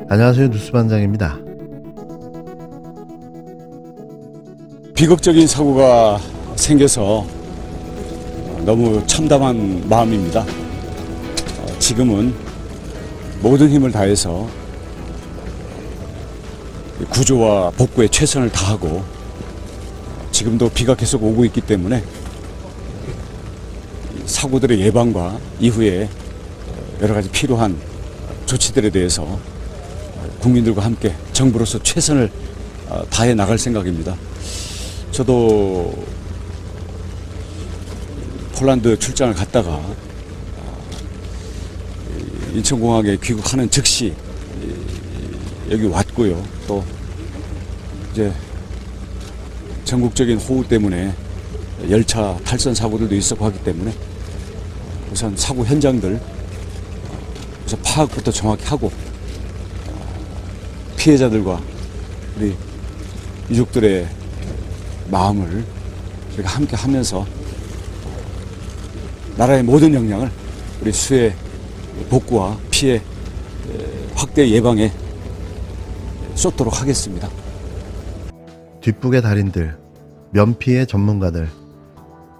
안녕하세요, 뉴스반장입니다. 비극적인 사고가 생겨서 너무 참담한 마음입니다. 지금은 모든 힘을 다해서 구조와 복구에 최선을 다하고, 지금도 비가 계속 오고 있기 때문에 사고들의 예방과 이후에 여러 가지 필요한 조치들에 대해서 국민들과 함께 정부로서 최선을 다해 나갈 생각입니다. 저도 폴란드 출장을 갔다가 인천공항에 귀국하는 즉시 여기 왔고요. 또 이제 전국적인 호우 때문에 열차 탈선 사고들도 있었고 하기 때문에 우선 사고 현장들 우선 파악부터 정확히 하고, 피해자들과 우리 유족들의 마음을 우리가 함께 하면서 나라의 모든 역량을 우리 수해 복구와 피해 확대 예방에 쏟도록 하겠습니다. 뒷북의 달인들, 면피의 전문가들.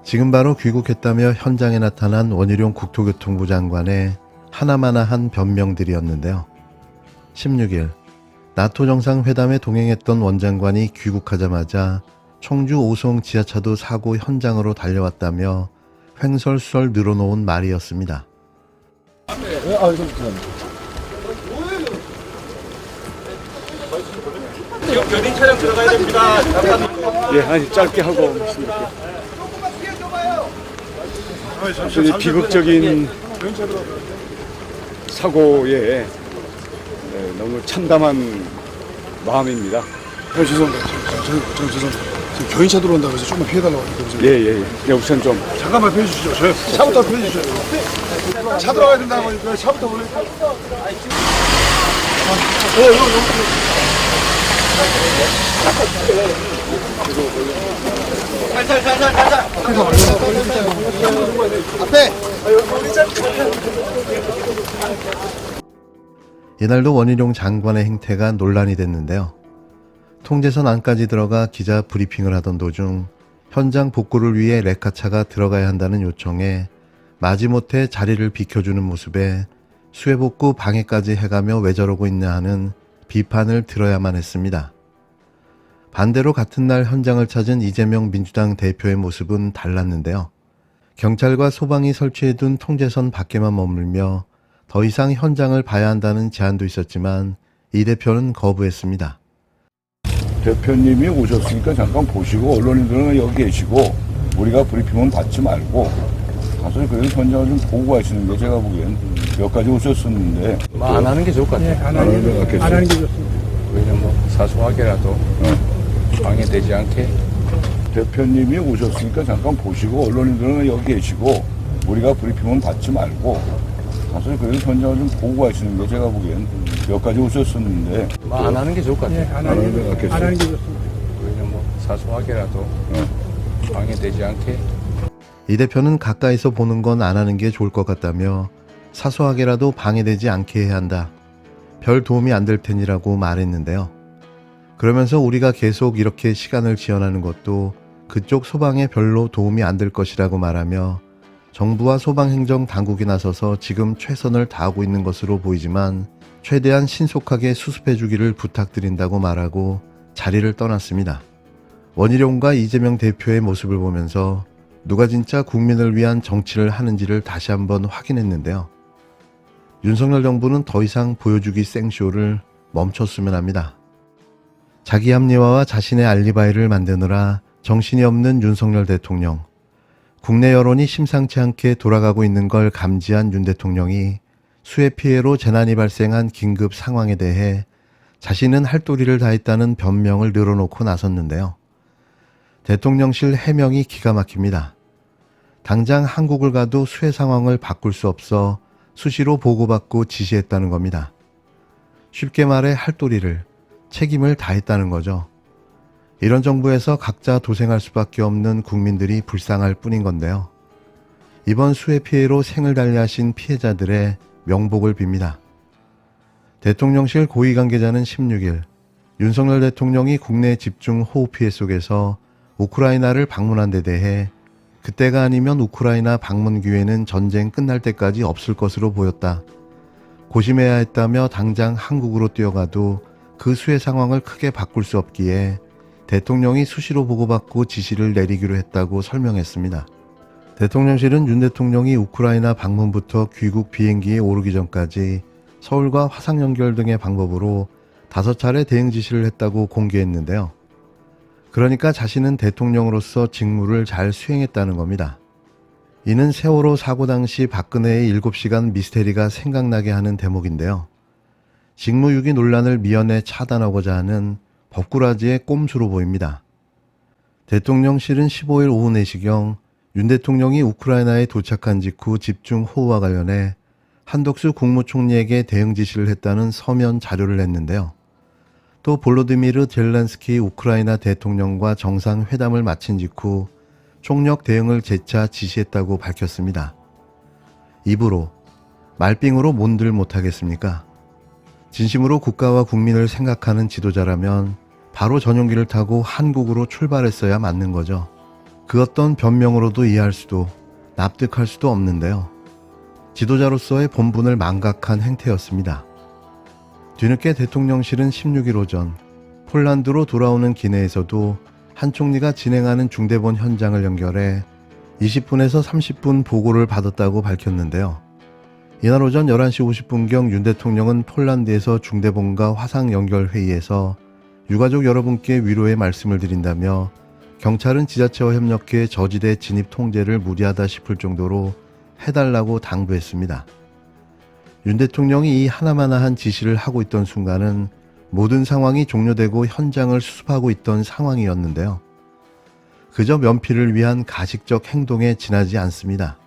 지금 바로 귀국했다며 현장에 나타난 원희룡 국토교통부 장관의 하나마나한 변명들이었는데요. 16일 나토 정상회담에 동행했던 원장관이 귀국하자마자 청주 오송 지하차도 사고 현장으로 달려왔다며 횡설수설 늘어놓은 말이었습니다. 지금 견인 차량 들어가야 됩니다. 예, 아니 짧게 하고 이 비극적인 사고에 너무 참담한 마음입니다. 죄송합니다. 저 죄송합니다. 지금 견인차 들어온다고 해서 조금만 피해달라고 하니까. 예. 그냥 우선 좀 잠깐만 피해주시죠. 차부터 피해주시죠. 차 들어가야 된다고 하니까 차부터 보내주세요. 이날도 원희룡 장관의 행태가 논란이 됐는데요. 통제선 안까지 들어가 기자 브리핑을 하던 도중 현장 복구를 위해 레카차가 들어가야 한다는 요청에 마지못해 자리를 비켜주는 모습에 수해복구 방해까지 해가며 왜 저러고 있냐 하는 비판을 들어야만 했습니다. 반대로 같은 날 현장을 찾은 이재명 민주당 대표의 모습은 달랐는데요. 경찰과 소방이 설치해둔 통제선 밖에만 머물며 더 이상 현장을 봐야 한다는 제안도 있었지만 이 대표는 거부했습니다. 대표님이 오셨으니까 잠깐 보시고 언론인들은 여기 계시고 우리가 브리핑은 받지 말고 가서 그래도 현장을 좀 보고 가시는 게 제가 보기엔 여기까지 오셨었는데 안 하는 게 좋을 것 같아요. 안 하는 게 낫겠어요. 안 하는 게 좋습니다. 왜냐면 뭐 사소하게라도 방해되지 않게. 대표님이 오셨으니까 잠깐 보시고 언론인들은 여기 계시고 우리가 브리핑은 받지 말고 가서 그래도 현장을 좀 보고 가시는 게 제가 보기엔 여기까지 오셨었는데 안 하는 게 좋을 것 같아요. 안 하는 게 낫겠어요. 안 하는 게 좋습니다. 왜냐면 뭐 사소하게라도 방해되지 않게. 이 대표는 가까이서 보는 건 안 하는 게 좋을 것 같다며 사소하게라도 방해되지 않게 해야 한다. 별 도움이 안 될 테니라고 말했는데요. 그러면서 우리가 계속 이렇게 시간을 지연하는 것도 그쪽 소방에 별로 도움이 안 될 것이라고 말하며 정부와 소방행정 당국이 나서서 지금 최선을 다하고 있는 것으로 보이지만 최대한 신속하게 수습해 주기를 부탁드린다고 말하고 자리를 떠났습니다. 원희룡과 이재명 대표의 모습을 보면서 누가 진짜 국민을 위한 정치를 하는지를 다시 한번 확인했는데요. 윤석열 정부는 더 이상 보여주기 생쇼를 멈췄으면 합니다. 자기 합리화와 자신의 알리바이를 만드느라 정신이 없는 윤석열 대통령. 국내 여론이 심상치 않게 돌아가고 있는 걸 감지한 윤 대통령이 수해 피해로 재난이 발생한 긴급 상황에 대해 자신은 할 도리를 다했다는 변명을 늘어놓고 나섰는데요. 대통령실 해명이 기가 막힙니다. 당장 한국을 가도 수해 상황을 바꿀 수 없어 수시로 보고받고 지시했다는 겁니다. 쉽게 말해 할 도리를, 책임을 다했다는 거죠. 이런 정부에서 각자 도생할 수밖에 없는 국민들이 불쌍할 뿐인 건데요. 이번 수해 피해로 생을 달리하신 피해자들의 명복을 빕니다. 대통령실 고위 관계자는 16일 윤석열 대통령이 국내 집중 호우 피해 속에서 우크라이나를 방문한 데 대해 그때가 아니면 우크라이나 방문 기회는 전쟁 끝날 때까지 없을 것으로 보였다. 고심해야 했다며 당장 한국으로 뛰어가도 그 수해 상황을 크게 바꿀 수 없기에 대통령이 수시로 보고받고 지시를 내리기로 했다고 설명했습니다. 대통령실은 윤 대통령이 우크라이나 방문부터 귀국 비행기에 오르기 전까지 서울과 화상 연결 등의 방법으로 5차례 대응 지시를 했다고 공개했는데요. 그러니까 자신은 대통령으로서 직무를 잘 수행했다는 겁니다. 이는 세월호 사고 당시 박근혜의 7시간 미스테리가 생각나게 하는 대목인데요. 직무유기 논란을 미연에 차단하고자 하는 법꾸라지의 꼼수로 보입니다. 대통령실은 15일 오후 4시경 윤 대통령이 우크라이나에 도착한 직후 집중 호우와 관련해 한덕수 국무총리에게 대응 지시를 했다는 서면 자료를 냈는데요. 또 볼로디미르 젤렌스키 우크라이나 대통령과 정상회담을 마친 직후 총력 대응을 재차 지시했다고 밝혔습니다. 입으로, 말빙으로 뭔들 못하겠습니까? 진심으로 국가와 국민을 생각하는 지도자라면 바로 전용기를 타고 한국으로 출발했어야 맞는 거죠. 그 어떤 변명으로도 이해할 수도 납득할 수도 없는데요. 지도자로서의 본분을 망각한 행태였습니다. 뒤늦게 대통령실은 16일 오전 폴란드로 돌아오는 기내에서도 한 총리가 진행하는 중대본 현장을 연결해 20분에서 30분 보고를 받았다고 밝혔는데요. 이날 오전 11시 50분경 윤 대통령은 폴란드에서 중대본과 화상 연결 회의에서 유가족 여러분께 위로의 말씀을 드린다며 경찰은 지자체와 협력해 저지대 진입 통제를 무리하다 싶을 정도로 해달라고 당부했습니다. 윤 대통령이 이 하나마나한 지시를 하고 있던 순간은 모든 상황이 종료되고 현장을 수습하고 있던 상황이었는데요. 그저 면피를 위한 가식적 행동에 지나지 않습니다.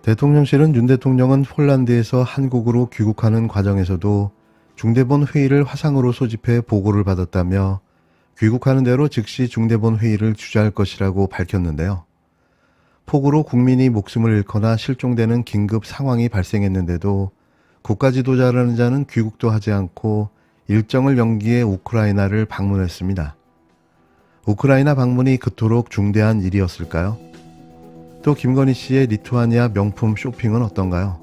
대통령실은 윤 대통령은 폴란드에서 한국으로 귀국하는 과정에서도 중대본 회의를 화상으로 소집해 보고를 받았다며 귀국하는 대로 즉시 중대본 회의를 주재할 것이라고 밝혔는데요. 폭우로 국민이 목숨을 잃거나 실종되는 긴급 상황이 발생했는데도 국가 지도자라는 자는 귀국도 하지 않고 일정을 연기해 우크라이나를 방문했습니다. 우크라이나 방문이 그토록 중대한 일이었을까요? 또 김건희 씨의 리투아니아 명품 쇼핑은 어떤가요?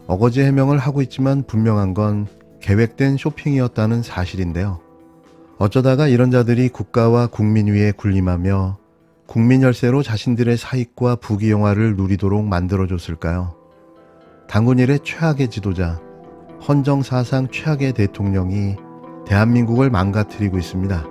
어거지 해명을 하고 있지만 분명한 건 계획된 쇼핑이었다는 사실인데요. 어쩌다가 이런 자들이 국가와 국민 위에 군림하며 국민 열세로 자신들의 사익과 부귀영화를 누리도록 만들어줬을까요? 단군 일의 최악의 지도자, 헌정사상 최악의 대통령이 대한민국을 망가뜨리고 있습니다.